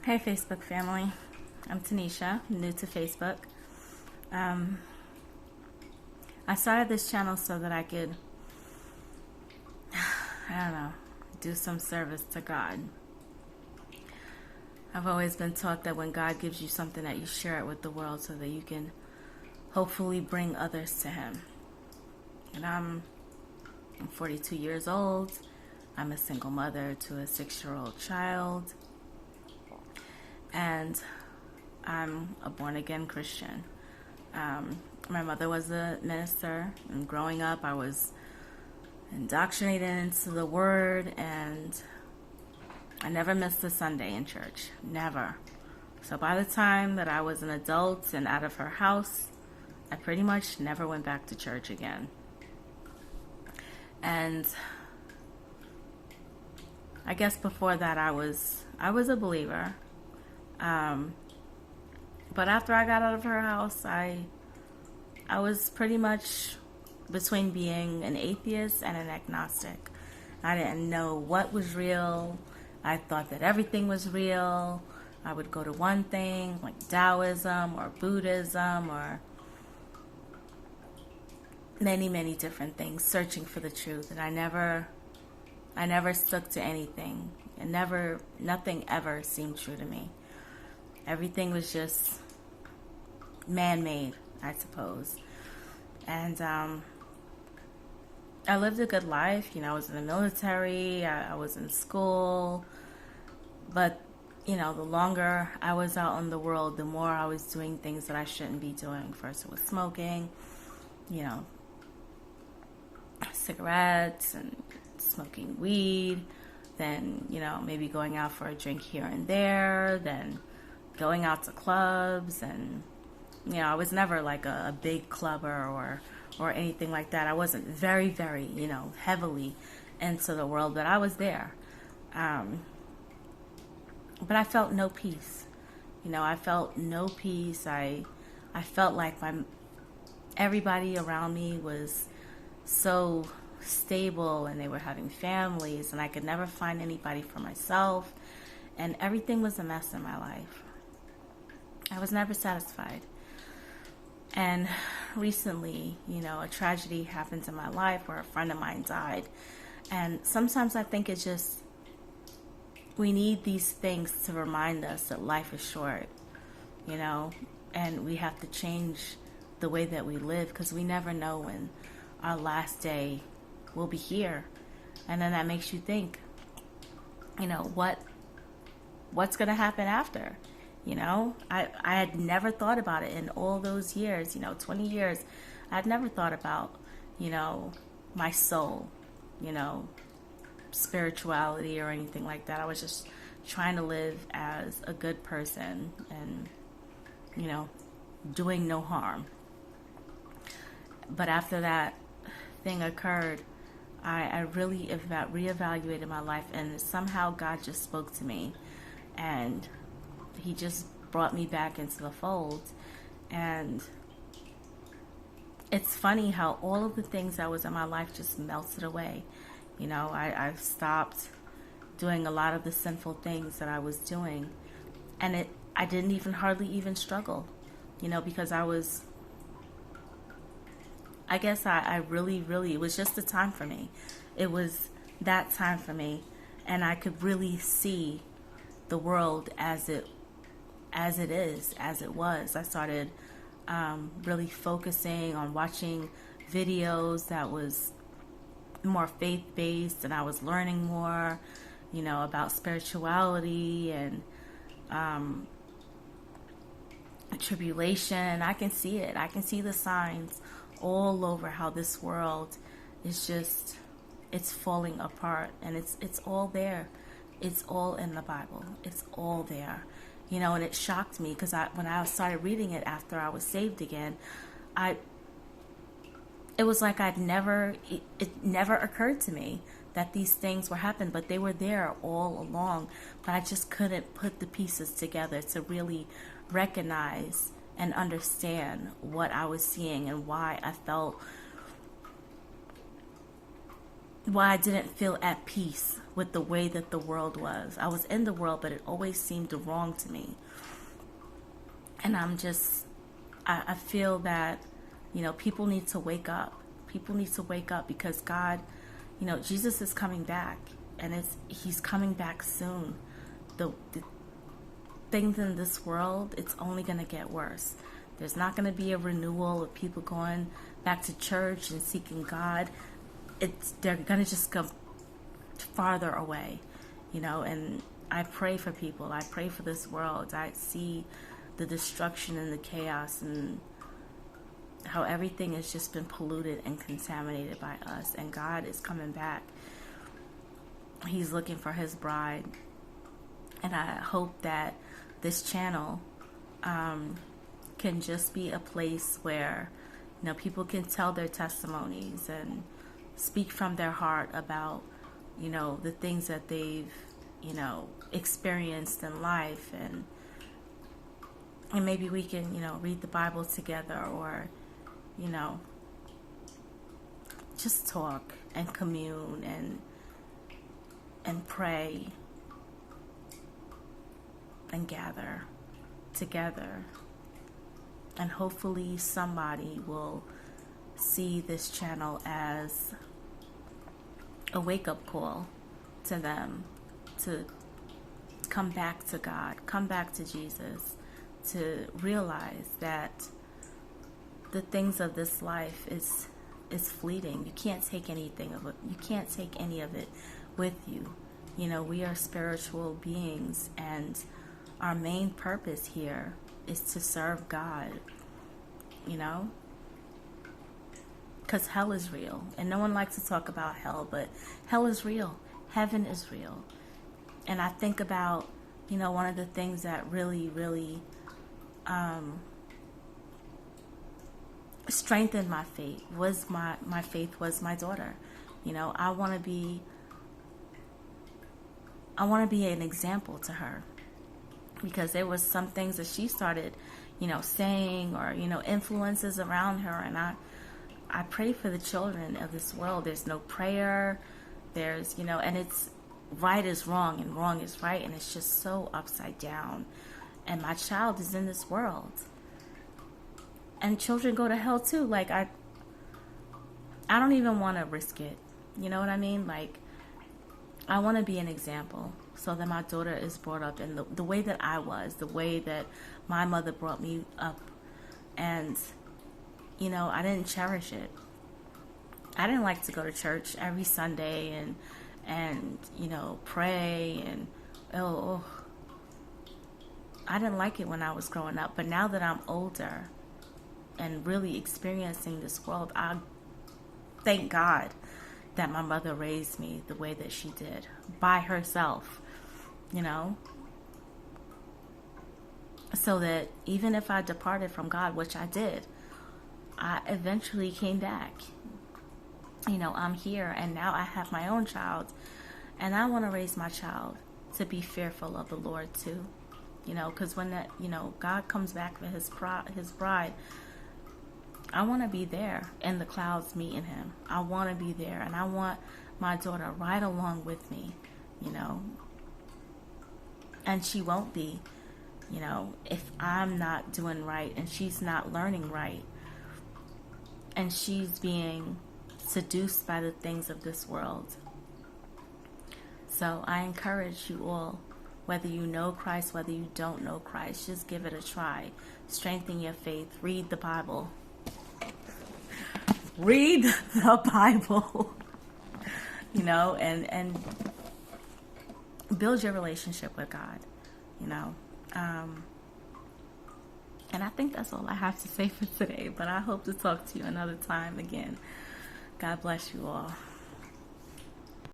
Hey Facebook family, I'm Tanisha, new to Facebook. Um, I started this channel so that I could, I don't know, do some service to God. I've always been taught that when God gives you something that you share it with the world so that you can hopefully bring others to Him. And I'm 42 years old. I'm a single mother to a 6-year-old child. And I'm a born-again Christian. My mother was a minister, and growing up I was indoctrinated into the Word, and I never missed a Sunday in church. Never. So by the time that I was an adult and out of her house, I pretty much never went back to church again. And I guess before that I was a believer. But after I got out of her house, I was pretty much between being an atheist and an agnostic. I didn't know what was real. I thought that everything was real. I would go to one thing like Taoism or Buddhism or many different things, searching for the truth. And I never stuck to anything. And nothing ever seemed true to me. Everything was just man-made, I suppose. And I lived a good life. I was in the military. I was in school. But, the longer I was out in the world, the more I was doing things that I shouldn't be doing. First it was smoking, cigarettes and smoking weed. Then, maybe going out for a drink here and there. Then going out to clubs, and I was never like a big clubber or anything like that. I wasn't very heavily into the world, but I was there. But I felt no peace. I felt no peace. I felt like everybody around me was so stable, and they were having families, and I could never find anybody for myself, and everything was a mess in my life. I was never satisfied. And recently, a tragedy happened in my life where a friend of mine died. And sometimes I think it's just, we need these things to remind us that life is short, and we have to change the way that we live, because we never know when our last day will be here. And then that makes you think, what's going to happen after? I had never thought about it in all those years, 20 years. I'd never thought about, my soul, spirituality or anything like that. I was just trying to live as a good person and, doing no harm. But after that thing occurred, I really reevaluated my life, and somehow God just spoke to me, and He just brought me back into the fold. And it's funny how all of the things that was in my life just melted away. I've stopped doing a lot of the sinful things that I was doing, and I didn't even hardly even struggle, because I guess I really, it was just a time for me. It was that time for me, and I could really see the world as it was. I started really focusing on watching videos that was more faith-based, and I was learning more, about spirituality and tribulation. I can see it. I can see the signs all over how this world is just, it's falling apart, and it's all there. It's all in the Bible. It's all there. And it shocked me, because when I started reading it after I was saved again, it was like it never occurred to me that these things were happening, but they were there all along. But I just couldn't put the pieces together to really recognize and understand what I was seeing, and why I didn't feel at peace with the way that the world was. I was in the world, but it always seemed wrong to me. And I feel that, people need to wake up. People need to wake up because God, Jesus is coming back, and he's coming back soon. The things in this world, it's only going to get worse. There's not going to be a renewal of people going back to church and seeking God. They're going to just come farther away, and I pray for people. I pray for this world. I see the destruction and the chaos and how everything has just been polluted and contaminated by us, and God is coming back. He's looking for his bride, and I hope that this channel can just be a place where people can tell their testimonies and speak from their heart about the things that they've experienced in life, and maybe we can read the Bible together, or just talk and commune and pray and gather together. And hopefully somebody will see this channel as a wake-up call to them to come back to God, come back to Jesus, to realize that the things of this life is fleeting. You can't take anything of it. You can't take any of it with you. We are spiritual beings, and our main purpose here is to serve God, because hell is real, and no one likes to talk about hell, but hell is real. Heaven is real. And I think about, one of the things that really, really strengthened my faith was my faith was my daughter. I want to be an example to her, because there was some things that she started, saying, or, influences around her. And I pray for the children of this world. There's no prayer. There's, and it's right is wrong and wrong is right. And it's just so upside down. And my child is in this world. And children go to hell too. Like, I don't even want to risk it. You know what I mean? Like, I want to be an example so that my daughter is brought up in the way that I was, the way that my mother brought me up. And, I didn't cherish it. I didn't like to go to church every Sunday and pray and, I didn't like it when I was growing up. But now that I'm older and really experiencing this world, I thank God that my mother raised me the way that she did, by herself, so that even if I departed from God, which I did, I eventually came back. I'm here, and now I have my own child, and I want to raise my child to be fearful of the Lord too, because when that, God comes back for his bride, I want to be there in the clouds meeting him. I want to be there, and I want my daughter right along with me, and she won't be, if I'm not doing right and she's not learning right, and she's being seduced by the things of this world. So I encourage you all, whether you know Christ, whether you don't know Christ, just give it a try. Strengthen your faith. Read the Bible. Read the Bible, and build your relationship with God, and I think that's all I have to say for today, but I hope to talk to you another time again. God bless you all.